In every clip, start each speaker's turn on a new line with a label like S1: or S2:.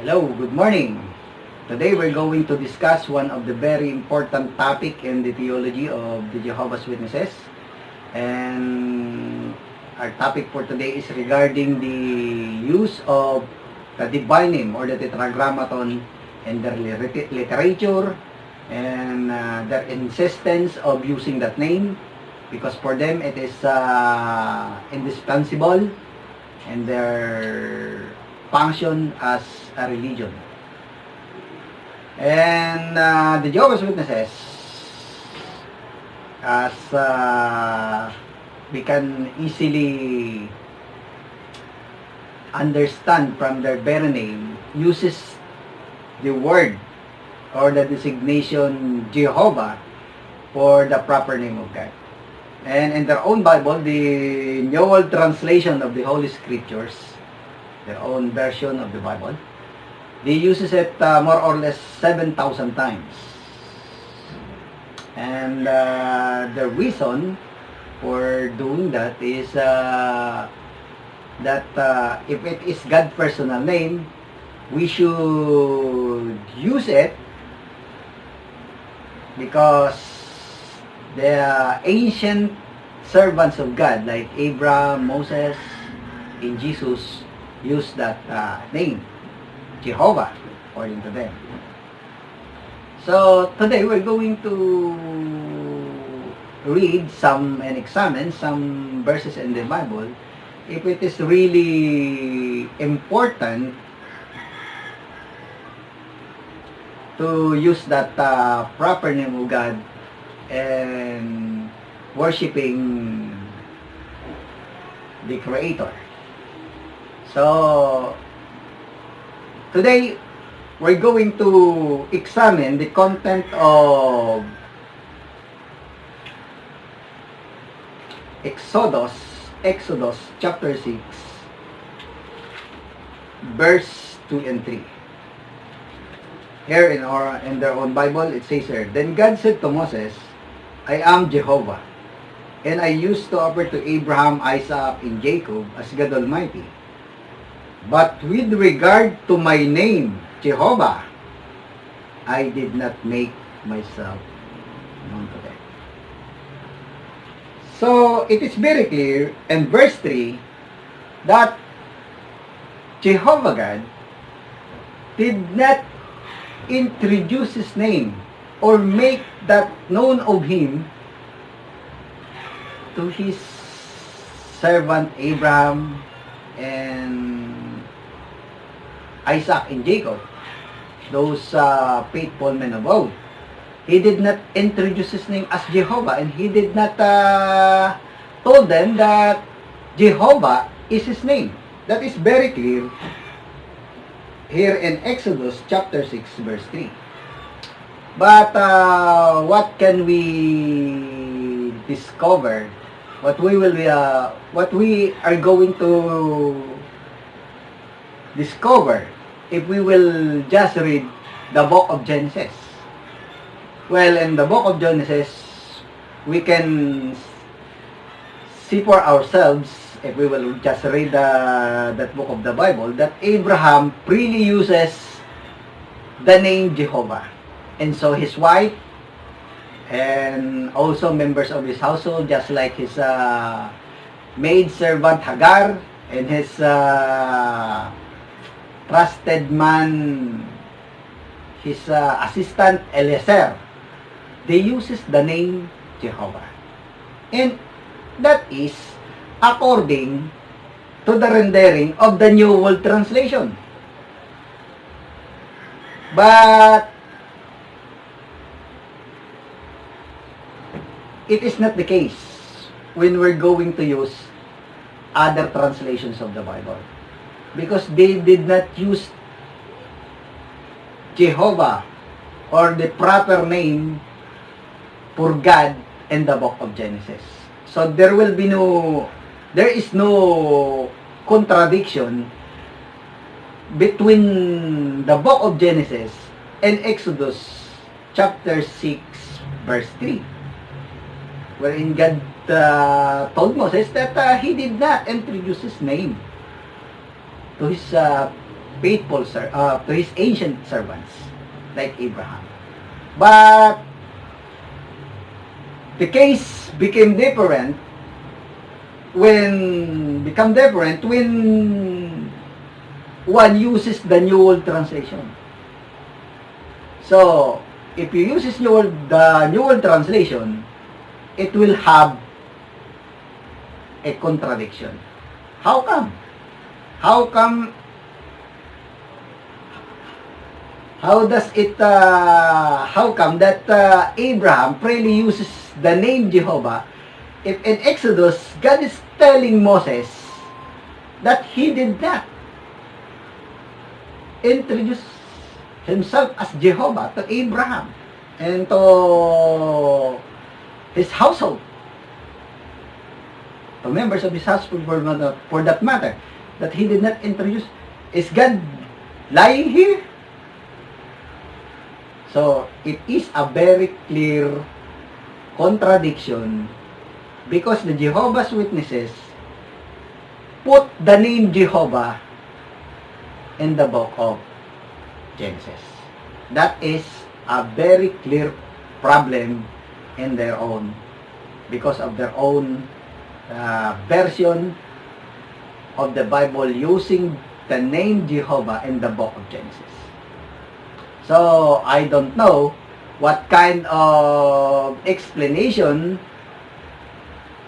S1: Hello, good morning. Today we're going to discuss one of the very important topic in the theology of the Jehovah's Witnesses. And our topic for today is regarding the use of the divine name or the tetragrammaton in their literature and their insistence of using that name because for them it is indispensable in their function as a religion. And the Jehovah's Witnesses, as we can easily understand from their very name, uses the word or the designation Jehovah for the proper name of God. And in their own Bible, the New World Translation of the Holy Scriptures, their own version of the Bible, they uses it more or less 7,000 times. And the reason for doing that is that if it is God's personal name, we should use it because the ancient servants of God like Abraham, Moses, and Jesus used that name, Jehovah, according to them. So today we're going to read some and examine some verses in the Bible if it is really important to use that proper name of God and worshiping the Creator. So today we're going to examine the content of Exodus chapter 6 verse 2 and 3. Here in their own Bible, it says here, "Then God said to Moses, I am Jehovah, and I used to offer to Abraham, Isaac, and Jacob as God Almighty. But with regard to my name, Jehovah, I did not make myself known to them." So, it is very clear in verse 3 that Jehovah God did not introduce His name or make that known of Him to His servant Abraham and Isaac and Jacob, those faithful men of old. He did not introduce His name as Jehovah, and He did not told them that Jehovah is His name. That is very clear here in Exodus chapter 6 verse 3. But what can we discover? What we are going to discover if we will just read the book of Genesis. Well, in the book of Genesis, we can see for ourselves, if we will just read that book of the Bible, that Abraham freely uses the name Jehovah. And so his wife and also members of his household, just like his maid servant Hagar and his trusted man, his assistant Eliezer, they uses the name Jehovah. And that is according to the rendering of the New World Translation. But it is not the case when we're going to use other translations of the Bible, because they did not use Jehovah or the proper name for God in the book of Genesis. So there is no contradiction between the book of Genesis and Exodus chapter 6 verse 3, wherein God told Moses that he did not introduce His name to His to his ancient servants, like Abraham. But the case became different when one uses the New World Translation. So, if you use the New World Translation, it will have a contradiction. How come? How come? How come that Abraham freely uses the name Jehovah if in Exodus, God is telling Moses that he did not introduce himself as Jehovah to Abraham and to his household, to members of his household for that matter, that he did not introduce? Is God lying here? So, it is a very clear contradiction because the Jehovah's Witnesses put the name Jehovah in the book of Genesis. That is a very clear problem in their own, because of their own version of the Bible using the name Jehovah in the book of Genesis. So, I don't know what kind of explanation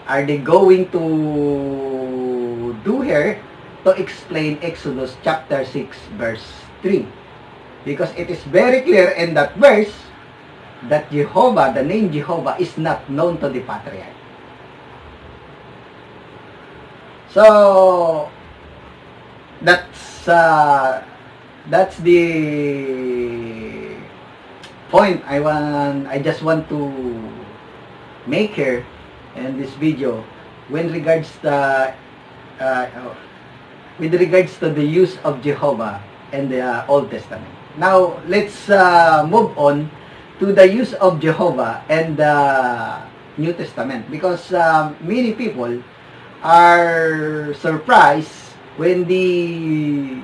S1: are they going to do here to explain Exodus chapter 6 verse 3. Because it is very clear in that verse that Jehovah, the name Jehovah, is not known to the patriarch. So, that's the point I just want to make here in this video with regards to the use of Jehovah in the Old Testament. Now let's move on to the use of Jehovah and the New Testament, because many people are surprised when they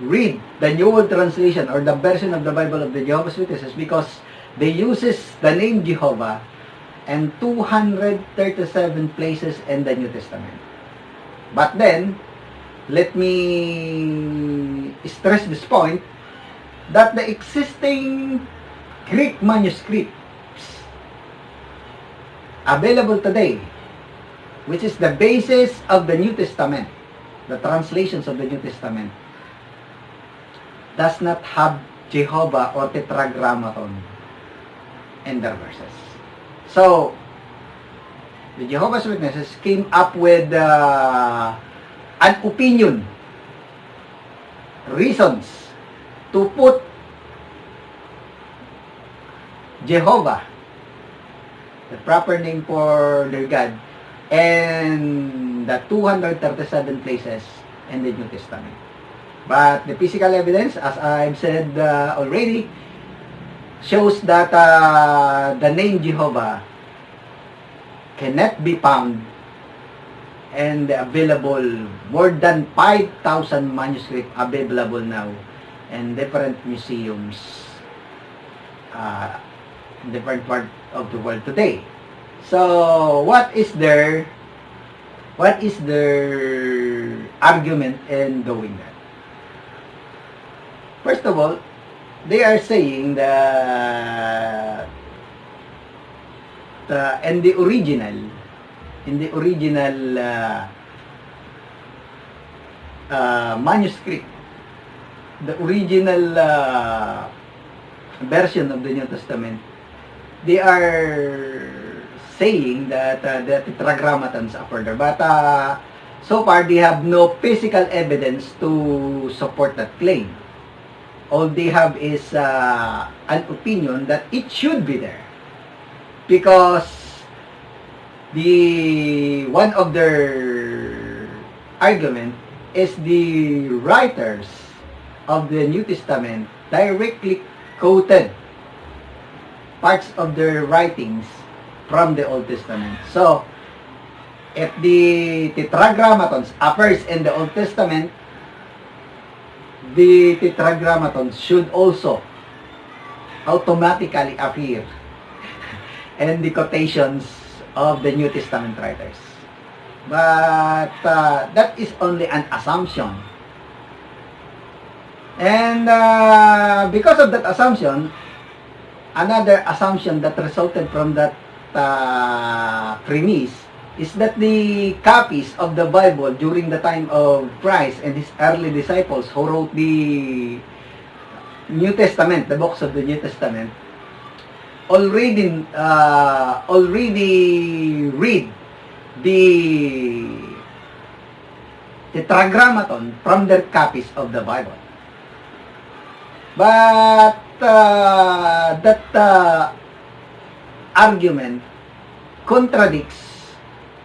S1: read the New World Translation or the version of the Bible of the Jehovah's Witnesses, because they uses the name Jehovah in 237 places in the New Testament. But then, let me stress this point, that the existing Greek manuscripts available today, which is the basis of the New Testament, the translations of the New Testament, does not have Jehovah or Tetragrammaton in their verses. So, the Jehovah's Witnesses came up with an opinion, reasons to put Jehovah, the proper name for their God, and the 237 places in the New Testament. But the physical evidence, as I've said already, shows that the name Jehovah cannot be found and available. More than 5,000 manuscripts available now in different museums in different parts of the world today. So, what is their argument in doing that? First of all, they are saying that in the original manuscript, the original version of the New Testament, they are saying that the tetragrammatons are further, but so far they have no physical evidence to support that claim. All they have is an opinion that it should be there, because one of their argument is the writers of the New Testament directly quoted parts of their writings from the Old Testament. So, if the tetragrammatons appears in the Old Testament, the tetragrammaton should also automatically appear in the quotations of the New Testament writers. But that is only an assumption. And because of that assumption, another assumption that resulted from that premise is that the copies of the Bible during the time of Christ and his early disciples who wrote the New Testament, the books of the New Testament, already read the tetragrammaton from their copies of the Bible. But that argument contradicts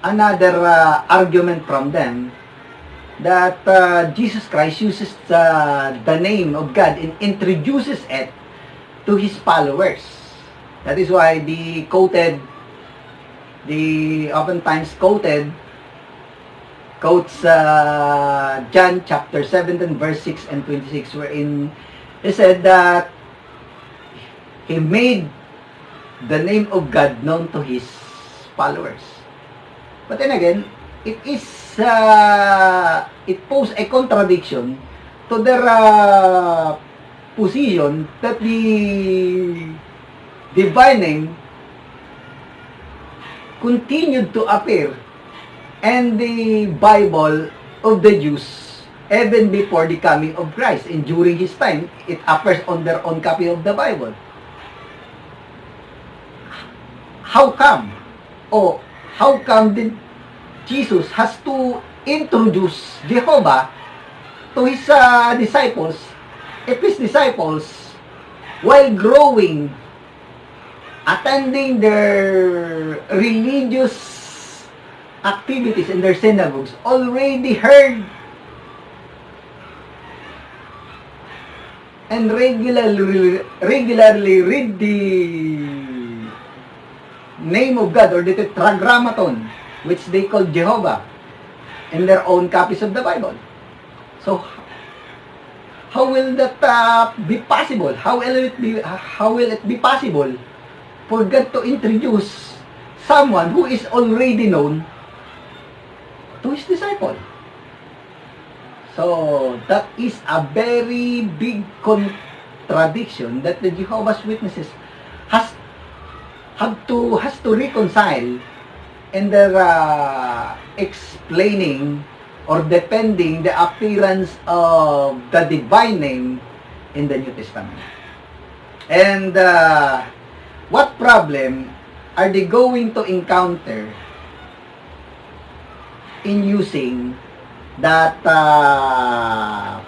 S1: another argument from them that Jesus Christ uses the name of God and introduces it to his followers. That is why the oftentimes quotes John chapter 17 verse 6 and 26, wherein he said that he made the name of God known to his followers. But then again, it poses a contradiction to their position that the divine name continued to appear in the Bible of the Jews even before the coming of Christ, and during his time, it appears on their own copy of the Bible. How come? How come did Jesus has to introduce Jehovah to his disciples if his disciples, while growing, attending their religious activities in their synagogues, already heard and regularly read the name of God or the tetragrammaton, which they call Jehovah, in their own copies of the Bible? So, how will that be possible? How will it be possible for God to introduce someone who is already known to his disciple? So, that is a very big contradiction that the Jehovah's Witnesses has to reconcile in their explaining or defending the appearance of the divine name in the New Testament. And what problem are they going to encounter in using that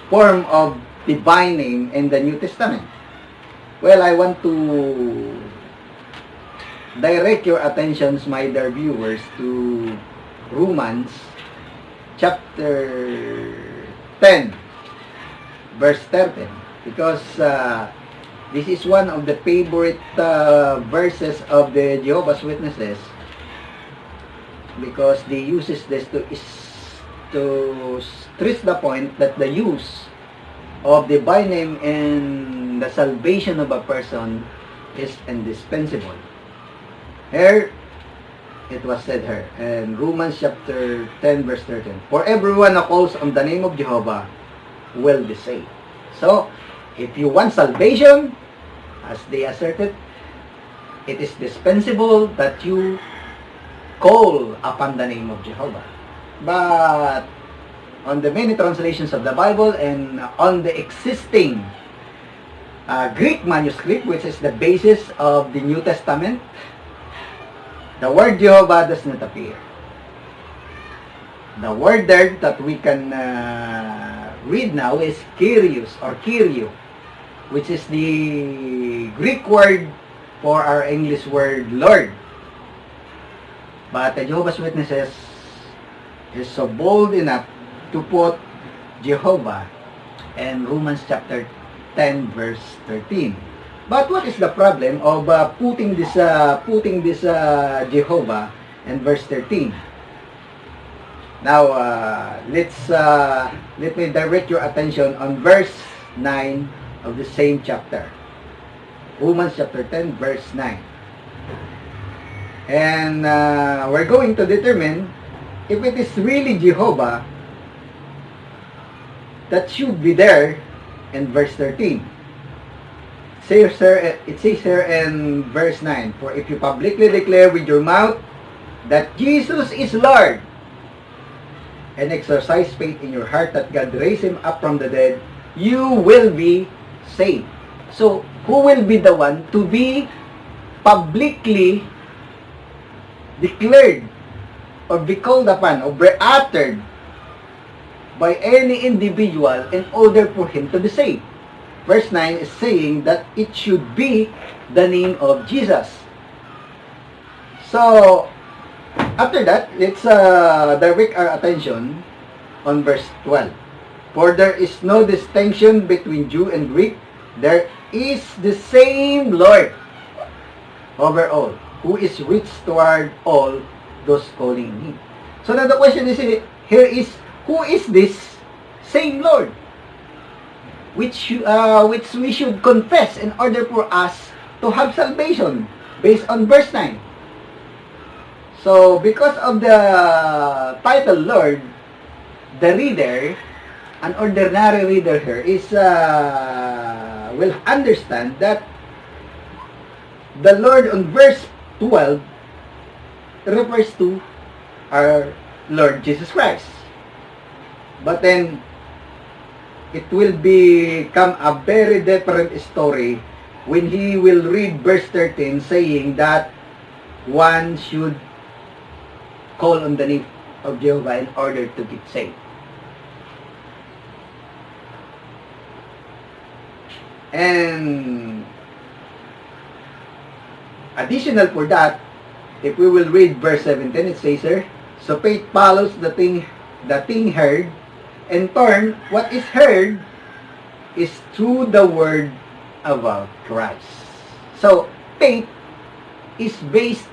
S1: form of divine name in the New Testament? Well, I want to direct your attentions, my dear viewers, to Romans chapter 10 verse 13, because this is one of the favorite verses of the Jehovah's Witnesses, because they uses this to stress the point that the use of the divine name in the salvation of a person is indispensable. Here, it was said here in Romans chapter 10 verse 13, for everyone who calls on the name of Jehovah will be saved. So, if you want salvation, as they asserted, it is dispensable that you call upon the name of Jehovah. But on the many translations of the Bible and on the existing Greek manuscript, which is the basis of the New Testament, the word Jehovah does not appear. The word there that we can read now is Kyrios or Kyrio, which is the Greek word for our English word Lord. But the Jehovah's Witnesses is so bold enough to put Jehovah in Romans chapter 10 verse 13. But what is the problem of putting this Jehovah in verse 13? Now, let me direct your attention on verse 9 of the same chapter. Romans chapter 10, verse 9. And we're going to determine if it is really Jehovah that should be there in verse 13. It says here in verse 9, "For if you publicly declare with your mouth that Jesus is Lord, and exercise faith in your heart that God raised Him up from the dead, you will be saved." So, who will be the one to be publicly declared or be called upon or be uttered by any individual in order for him to be saved? Verse 9 is saying that it should be the name of Jesus. So, after that, let's direct our attention on verse 12. "For there is no distinction between Jew and Greek. There is the same Lord over all, who is rich toward all those calling Him." So now the question is here is, who is this same Lord? Which we should confess in order for us to have salvation based on verse 9. So, because of the title Lord, the reader, an ordinary reader here, will understand that the Lord on verse 12 refers to our Lord Jesus Christ. But then, it will become a very different story when he will read verse 13 saying that one should call on the name of Jehovah in order to get saved. And additional for that, if we will read verse 17, it says here, "So faith follows the thing heard. In turn, what is heard is through the word about Christ." So, faith is based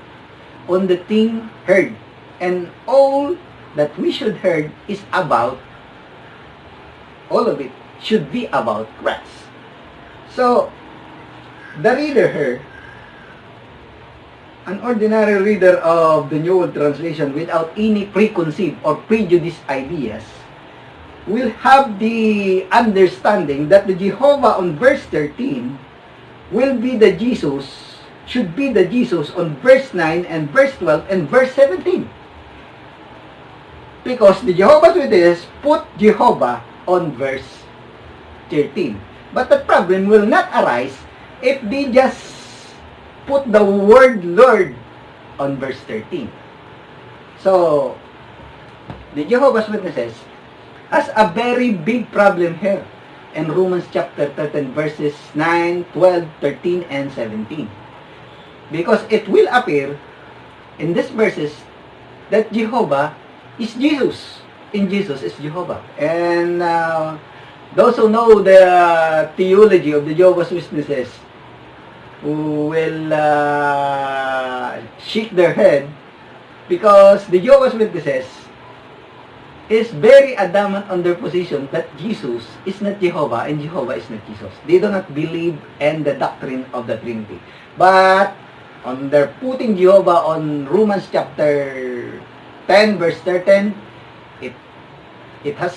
S1: on the thing heard. And all that we should heard is about, all of it should be about Christ. So, the reader here, an ordinary reader of the New World Translation without any preconceived or prejudiced ideas, will have the understanding that the Jehovah on verse 13 will be the Jesus, should be the Jesus on verse 9 and verse 12 and verse 17. Because the Jehovah's Witnesses put Jehovah on verse 13. But the problem will not arise if they just put the word Lord on verse 13. So, the Jehovah's Witnesses has a very big problem here in Romans chapter 13 verses 9, 12, 13, and 17. Because it will appear in these verses that Jehovah is Jesus. In Jesus is Jehovah. And those who know the theology of the Jehovah's Witnesses who will shake their head because the Jehovah's Witnesses is very adamant on their position that Jesus is not Jehovah and Jehovah is not Jesus. They do not believe in the doctrine of the Trinity. But on their putting Jehovah on Romans chapter 10 verse 13, it has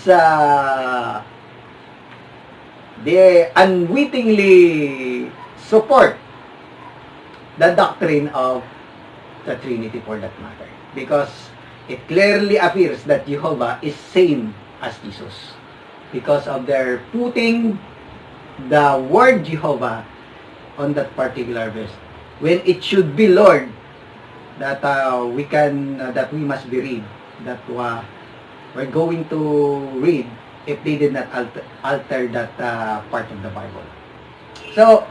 S1: they unwittingly support the doctrine of the Trinity for that matter, because it clearly appears that Jehovah is same as Jesus because of their putting the word Jehovah on that particular verse when it should be Lord that we must be read, that we're going to read if they did not alter that part of the Bible. So,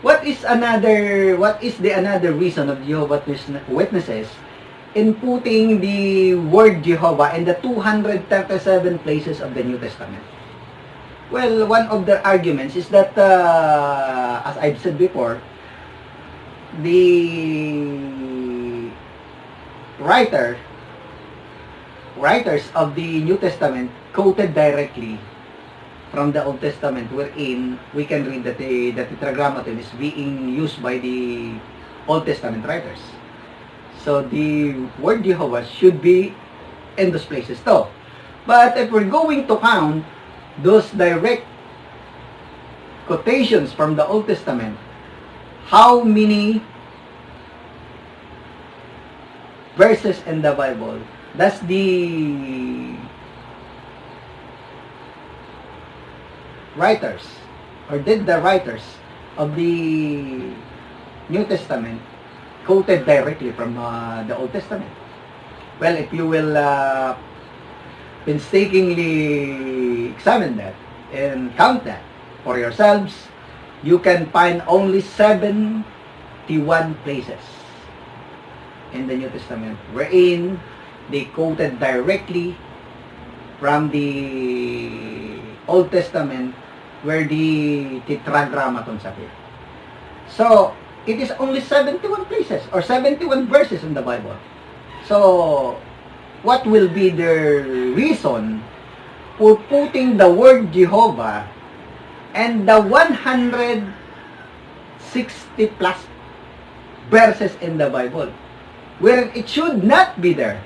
S1: what is the another reason of Jehovah's Witnesses in putting the word Jehovah in the 237 places of the New Testament? Well, one of the arguments is that, as I've said before, the writer writers of the New Testament quoted directly from the Old Testament, wherein we can read that the Tetragrammaton is being used by the Old Testament writers. So the word Jehovah should be in those places too. But if we're going to count those direct quotations from the Old Testament, how many verses in the Bible does the writers, or did the writers of the New Testament quoted directly from the Old Testament? Well, if you will painstakingly examine that and count that for yourselves, you can find only 71 places in the New Testament wherein they quoted directly from the Old Testament where the Tetragrammatons appear. So, it is only 71 places or 71 verses in the Bible. So, what will be their reason for putting the word Jehovah and the 160 plus verses in the Bible, where it should not be there,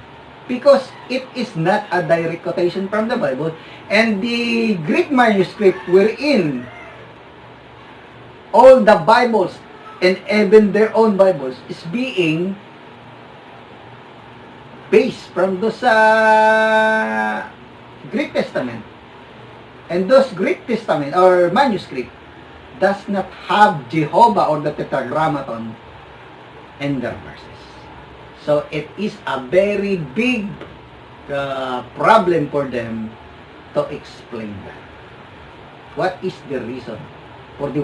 S1: because it is not a direct quotation from the Bible, and the Greek manuscript wherein all the Bibles and even their own Bibles is being based from those Greek Testament, and those Greek Testament or manuscript does not have Jehovah or the Tetragrammaton in their verses. So it is a very big problem for them to explain that. What is the reason for the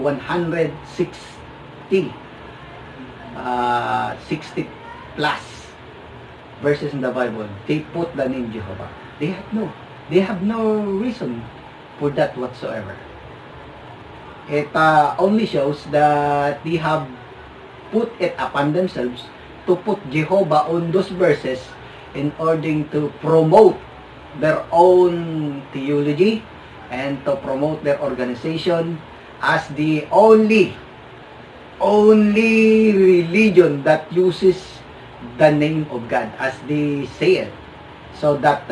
S1: 60 plus verses in the Bible they put the name Jehovah? They have no reason for that whatsoever. It only shows that they have put it upon themselves to put Jehovah on those verses in order to promote their own theology and to promote their organization as the only religion that uses the name of God, as they say it, so that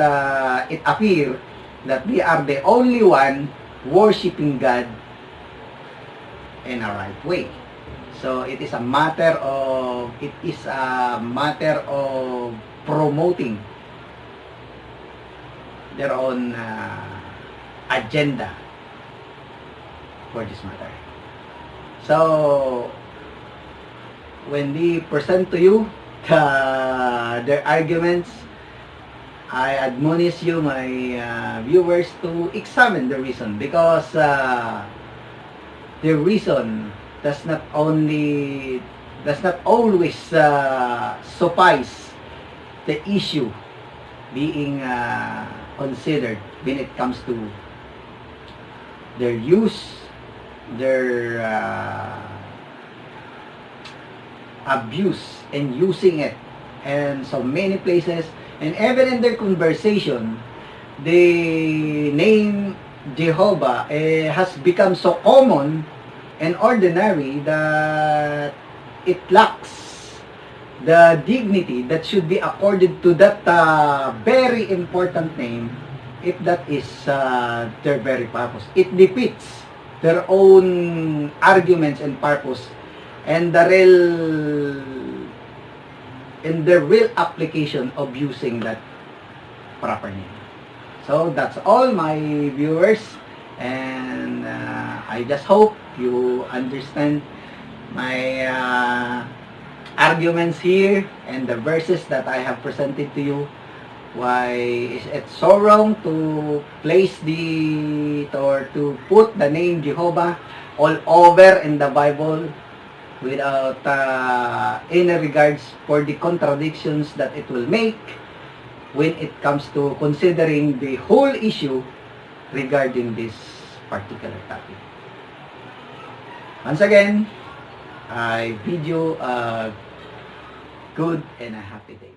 S1: it appears that they are the only one worshiping God in a right way. So it is a matter of promoting their own agenda for this matter. So when they present to you their arguments, I admonish you, my viewers, to examine the reason, because the reason does not always suffice the issue being considered when it comes to their use, their abuse and using it in so many places, and even in their conversation, the name Jehovah has become so common and ordinary that it lacks the dignity that should be accorded to that very important name, if that is their very purpose. It defeats their own arguments and purpose and the real application of using that proper name. So that's all, my viewers, and I just hope you understand my arguments here and the verses that I have presented to you. Why is it so wrong to place to put the name Jehovah all over in the Bible without any regards for the contradictions that it will make when it comes to considering the whole issue regarding this particular topic. Once again, I bid you a good and a happy day.